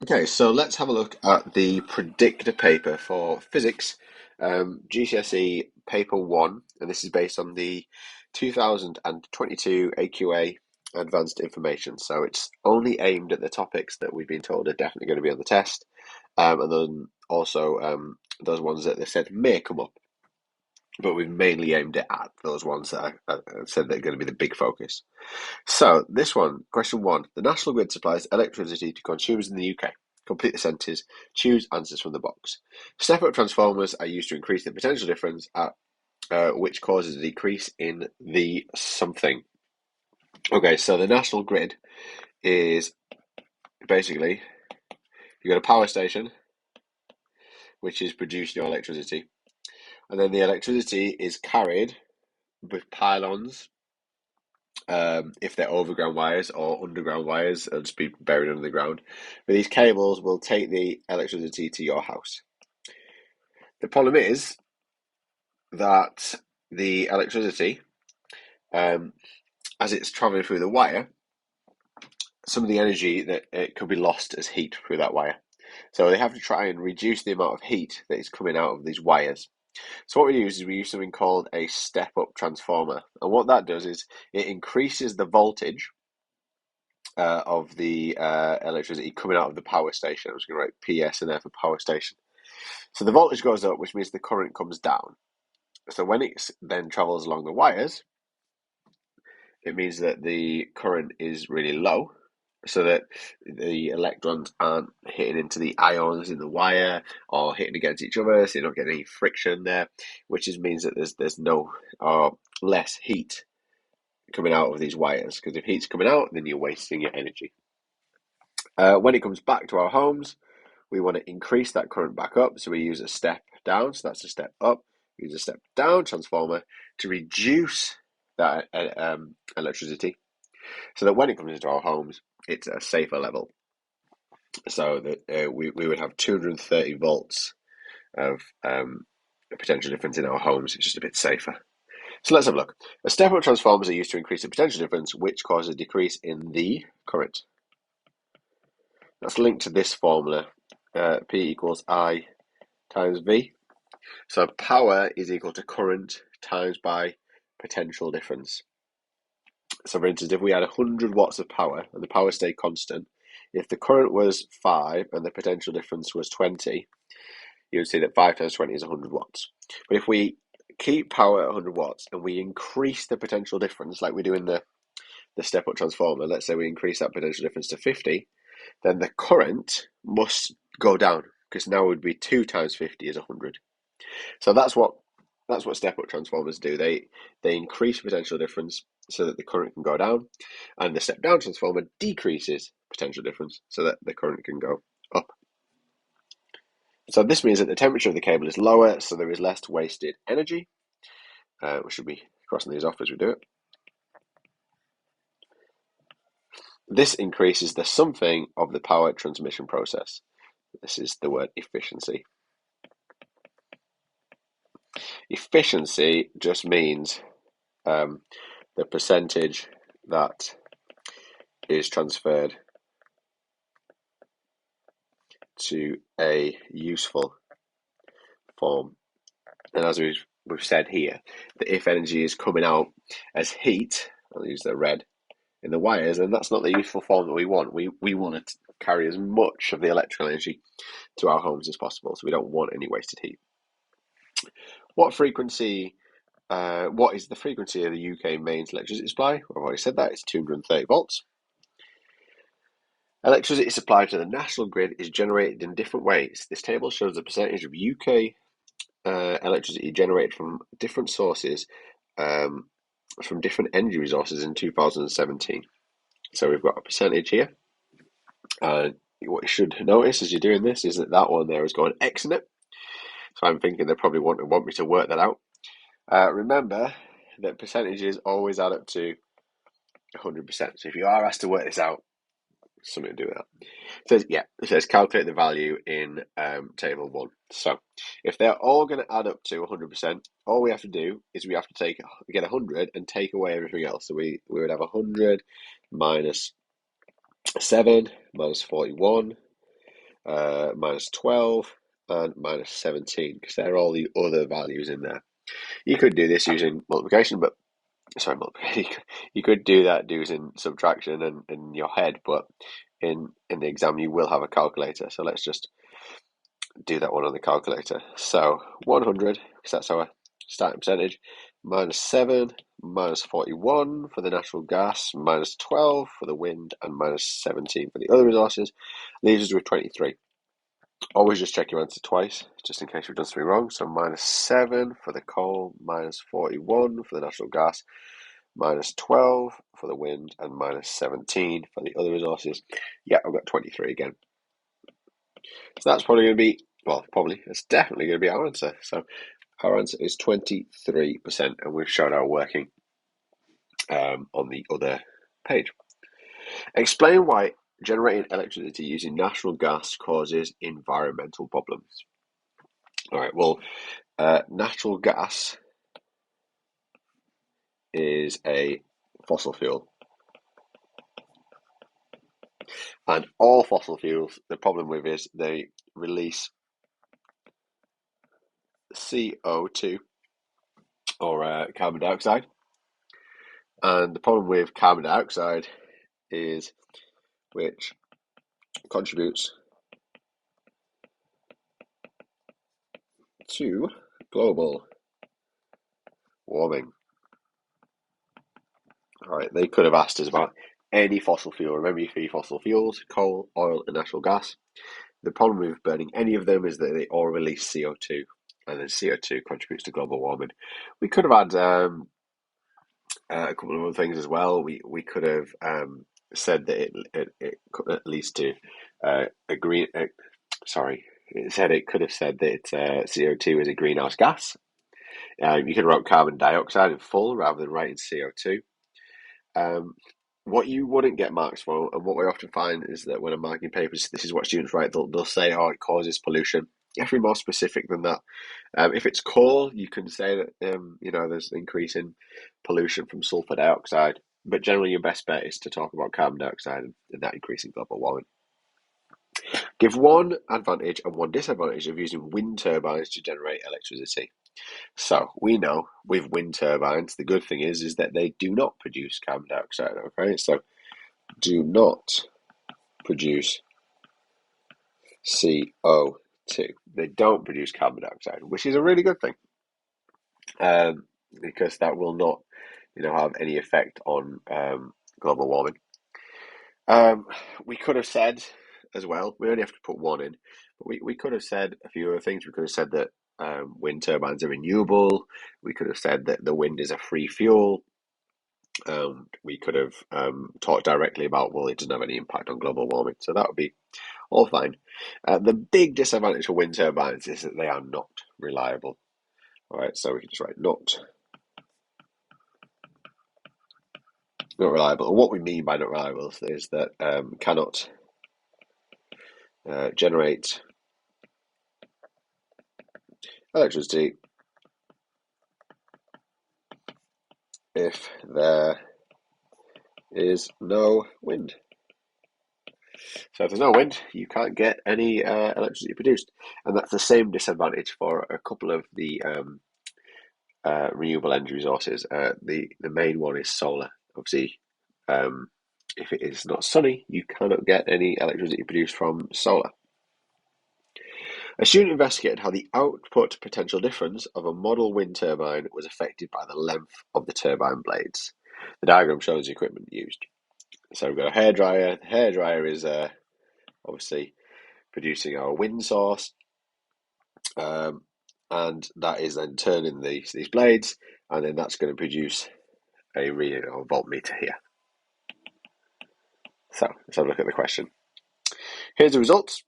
Okay, so let's have a look at the predictor paper for physics, GCSE paper 1, and this is based on the 2022 AQA advanced information. So it's only aimed at the topics that we've been told are definitely going to be on the test, and then also those ones that they said may come up, but we've mainly aimed it at those ones that I said they're going to be the big focus. So this one, question 1, the National Grid supplies electricity to consumers in the UK. Complete the sentence. Choose answers from the box. Step-up transformers are used to increase the potential difference at which causes a decrease in the something. Okay, so the National Grid is basically you've got a power station which is producing your electricity, and then the electricity is carried with pylons. If they're overground wires or underground wires, it'll just be buried under the ground. But these cables will take the electricity to your house. The problem is that the electricity, as it's traveling through the wire, some of the energy that it could be lost as heat through that wire. So they have to try and reduce the amount of heat that is coming out of these wires. So what we use something called a step-up transformer, and what that does is it increases the voltage of the electricity coming out of the power station. I'm just going to write PS in there for power station. So the voltage goes up, which means the current comes down. So when it then travels along the wires, it means that the current is really low, so that the electrons aren't hitting into the ions in the wire or hitting against each other, so you're not getting any friction there, which means that there's no or less heat coming out of these wires, because if heat's coming out, then you're wasting your energy. When it comes back to our homes, we want to increase that current back up, so we use a step down, so that's a step up. We use a step down transformer to reduce that electricity, so that when it comes into our homes, it's a safer level. So that we would have 230 volts of potential difference in our homes. It's just a bit safer. So let's have a look. A step-up transformers are used to increase the potential difference, which causes a decrease in the current. That's linked to this formula. P equals I times V. So power is equal to current times by potential difference. So for instance, if we had 100 watts of power and the power stayed constant, if the current was 5 and the potential difference was 20, you would see that 5 times 20 is 100 watts. But if we keep power at 100 watts and we increase the potential difference, like we do in the step-up transformer, let's say we increase that potential difference to 50, then the current must go down, because now it would be 2 times 50 is 100. So that's what step-up transformers do. They increase potential difference so that the current can go down, and the step-down transformer decreases potential difference so that the current can go up. So this means that the temperature of the cable is lower, so there is less wasted energy. We should be crossing these off as we do it. This increases the something of the power transmission process. This is the word efficiency. Efficiency just means the percentage that is transferred to a useful form. And as we've said here, that if energy is coming out as heat, I'll use the red in the wires, then that's not the useful form that we want. We want to carry as much of the electrical energy to our homes as possible, so we don't want any wasted heat. What frequency? What is the frequency of the UK mains electricity supply? I've already said that, it's 230 volts. Electricity supplied to the national grid is generated in different ways. This table shows the percentage of UK electricity generated from different sources, from different energy resources in 2017. So we've got a percentage here. What you should notice as you're doing this is that one there is going X in it. So I'm thinking they probably want me to work that out. Remember that percentages always add up to 100%. So if you are asked to work this out, something to do with that. It says calculate the value in table 1. So if they're all going to add up to 100%, all we have to do is we have to get 100 and take away everything else. So we would have 100 minus 7 minus 41 minus 12, and minus 17, because they're all the other values in there. You could do this using multiplication, but sorry, you could do that using subtraction and in your head, but in the exam you will have a calculator. So let's just do that one on the calculator. So 100, because that's our starting percentage, minus 7, minus 41 for the natural gas, minus 12 for the wind, and minus 17 for the other resources, leaves us with 23. Always just check your answer twice, just in case you've done something wrong. So minus 7 for the coal, minus 41 for the natural gas, minus 12 for the wind, and minus 17 for the other resources. Yeah, I've got 23 again. So that's probably going to be, well, it's definitely going to be our answer. So our answer is 23%, and we've shown our working on the other page. Explain why generating electricity using natural gas causes environmental problems. All right, well, natural gas is a fossil fuel. And all fossil fuels, the problem with is they release CO2 or carbon dioxide. And the problem with carbon dioxide is, which contributes to global warming. All right, they could have asked us about any fossil fuel. Remember your three fossil fuels: coal, oil, and natural gas. The problem with burning any of them is that they all release CO2, and then CO2 contributes to global warming. We could have had a couple of other things as well. We could have said that it leads to a green. Sorry, it could have said that CO2 is a greenhouse gas. You could write carbon dioxide in full rather than writing CO2. What you wouldn't get marks for, and what we often find is that when I'm marking papers, this is what students write. They'll say, "Oh, it causes pollution." You have to be more specific than that. If it's coal, you can say that there's an increase in pollution from sulfur dioxide. But generally, your best bet is to talk about carbon dioxide and that increase in global warming. Give one advantage and one disadvantage of using wind turbines to generate electricity. So we know with wind turbines, the good thing is that they do not produce carbon dioxide. Okay, so do not produce CO2. They don't produce carbon dioxide, which is a really good thing, because that will not, have any effect on global warming. We could have said as well. We only have to put one in, but we could have said a few other things. We could have said that wind turbines are renewable. We could have said that the wind is a free fuel. We could have talked directly about, well, it doesn't have any impact on global warming. So that would be all fine. The big disadvantage for wind turbines is that they are not reliable. All right, so we can just write not reliable. And what we mean by not reliable is that cannot generate electricity if there is no wind. So if there's no wind, you can't get any electricity produced. And that's the same disadvantage for a couple of the renewable energy resources. The main one is solar. Obviously, if it is not sunny, you cannot get any electricity produced from solar. A student investigated how the output potential difference of a model wind turbine was affected by the length of the turbine blades. The diagram shows the equipment used. So we've got a hairdryer. The hairdryer is obviously producing our wind source, and that is then turning these blades, and then that's going to produce a reading of a voltmeter here. So let's have a look at the question. Here's the results.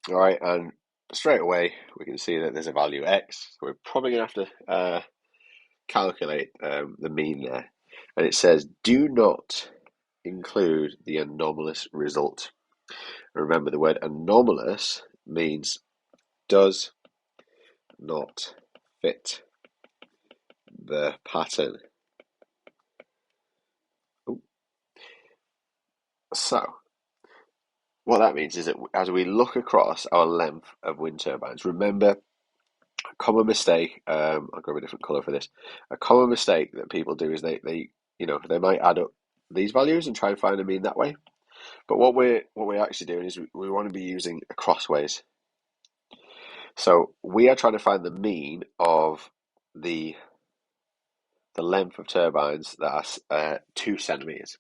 All right, and straight away we can see that there's a value x. So we're probably going to have to calculate the mean there. And it says, do not include the anomalous result. Remember, the word anomalous means does not fit the pattern. Ooh. So what that means is that as we look across our length of wind turbines, remember a common mistake. I'll grab a different color for this. A common mistake that people do is they might add up these values and try and find a mean that way. But what we're actually doing is we want to be using a crossways. So we are trying to find the mean of the length of turbines that are 2 centimeters.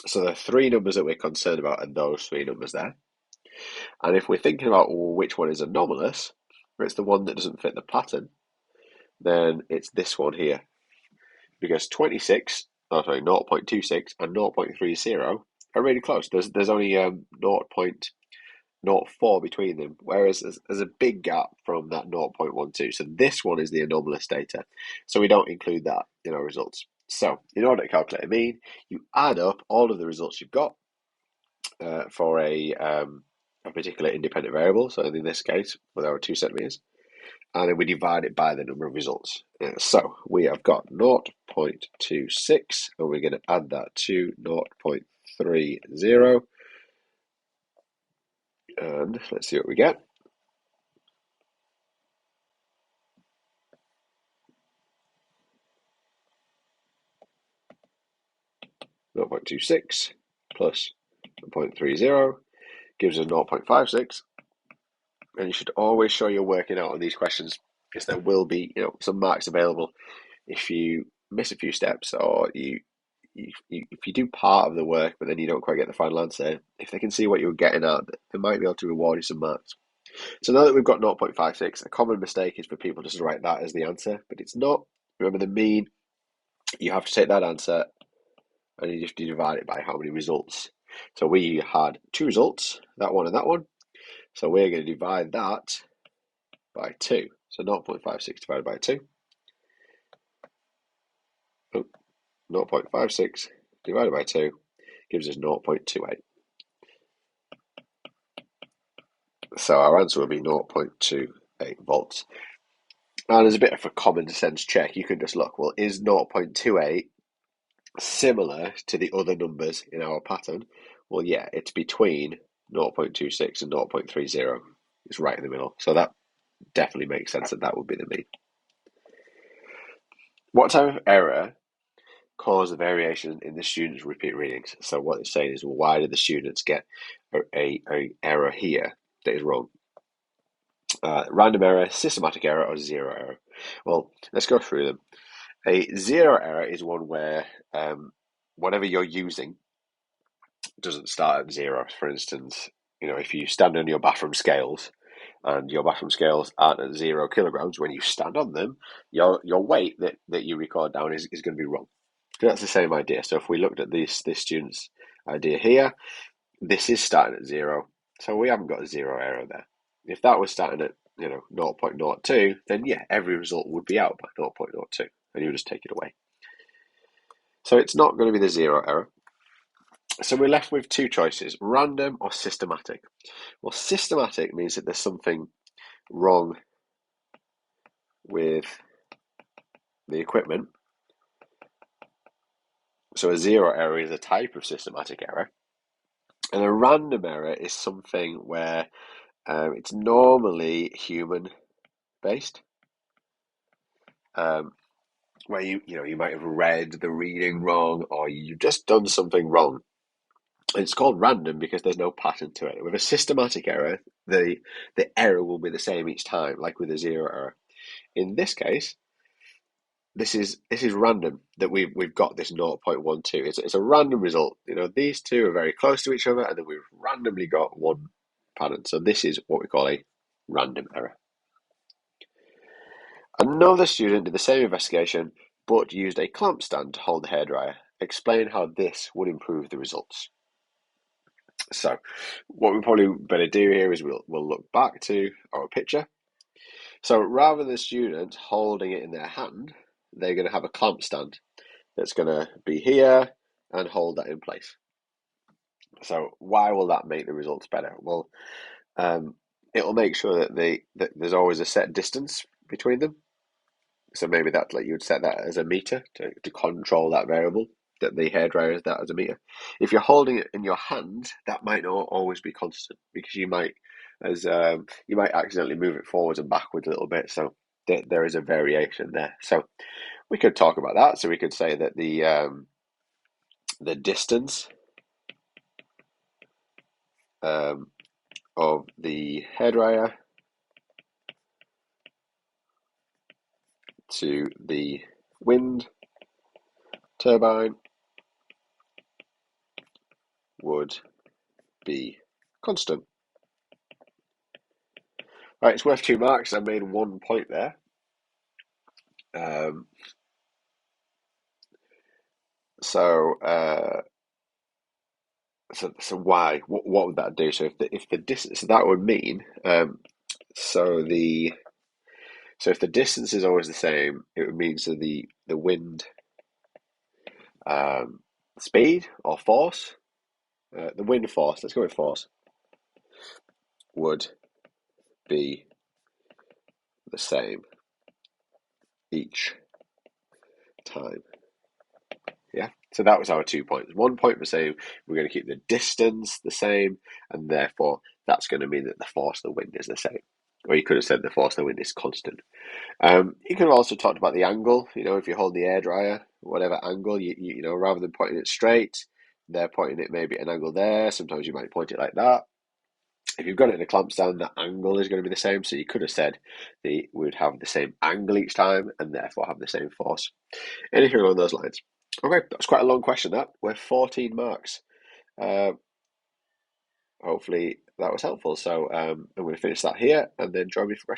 So the three numbers that we're concerned about are those three numbers there. And if we're thinking about which one is anomalous, or it's the one that doesn't fit the pattern, then it's this one here. Because 0.26 and 0.30 are really close. There's only 0.04 between them, whereas there's a big gap from that 0.12. So this one is the anomalous data. So we don't include that in our results. So in order to calculate a mean, you add up all of the results you've got for a particular independent variable. So in this case, with our 2 centimeters, and then we divide it by the number of results. So we have got 0.26, and we're going to add that to 0.30, and let's see what we get. 0.26 plus 0.30 gives us 0.56, and you should always show you're working out on these questions, because there will be some marks available if you miss a few steps, or if you do part of the work but then you don't quite get the final answer. If they can see what you're getting at, they might be able to reward you some marks. So now that we've got 0.56, a common mistake is for people just to write that as the answer, but it's not. Remember, the mean, you have to take that answer and you have to divide it by how many results. So we had 2 results, that one and that one. So we're going to divide that by 2. So 0.56 divided by 2. 0.56 divided by 2 gives us 0.28. So our answer will be 0.28 volts. And as a bit of a common sense check, you can just look, well, is 0.28 similar to the other numbers in our pattern? Well, yeah, it's between 0.26 and 0.30. It's right in the middle. So that definitely makes sense that would be the mean. What type of error caused the variation in the students' repeat readings? So what it's saying is, well, why did the students get a error here that is wrong? Random error, systematic error, or zero error? Well, let's go through them. A zero error is one where whatever you're using doesn't start at zero. For instance, if you stand on your bathroom scales and your bathroom scales aren't at 0 kilograms, when you stand on them, your weight that you record down is going to be wrong. So that's the same idea. So if we looked at this student's idea here, this is starting at 0, so we haven't got a zero error there. If that was starting at 0.02, then yeah, every result would be out by 0.02, and you just take it away. So it's not going to be the zero error. So we're left with 2 choices, random or systematic. Well, systematic means that there's something wrong with the equipment. So a zero error is a type of systematic error. And a random error is something where it's normally human based. Where you might have read the reading wrong, or you've just done something wrong. It's called random because there's no pattern to it. With a systematic error, the error will be the same each time, like with a zero error. In this case, this is random that we've got this 0.12. It's a random result. These two are very close to each other, and then we've randomly got one pattern. So this is what we call a random error. Another student did the same investigation, but used a clamp stand to hold the hairdryer. Explain how this would improve the results. So what we probably better do here is we'll look back to our picture. So rather than the student holding it in their hand, they're going to have a clamp stand that's going to be here and hold that in place. So why will that make the results better? Well, it'll make sure that there's always a set distance between them. So maybe that's like you would set that as a meter to control that variable. that the hairdryer is that as a meter. If you're holding it in your hand, that might not always be constant because you might accidentally move it forwards and backwards a little bit. So there is a variation there. So we could talk about that. So we could say that the distance of the hairdryer to the wind turbine would be constant. Right, it's worth 2 marks. I made 1 point there. So why? What would that do? So if the distance, so that would mean so if the distance is always the same, it would mean so the wind speed or force, the wind force. Let's go with force. Would be the same each time. Yeah, so that was our 2 points. 1 point for saying we're going to keep the distance the same, and therefore that's going to mean that the force of the wind is the same. Or you could have said the force of the wind is constant. You could have also talked about the angle. If you hold the airdryer, whatever angle, you know, rather than pointing it straight, they're pointing it maybe at an angle there. Sometimes you might point it like that. If you've got it in a clamp stand, the angle is going to be the same. So you could have said we would have the same angle each time and therefore have the same force. Anything along those lines. Okay, that's quite a long question, that. We're 14 marks. Hopefully that was helpful. So I'm going to finish that here and then join me for questions.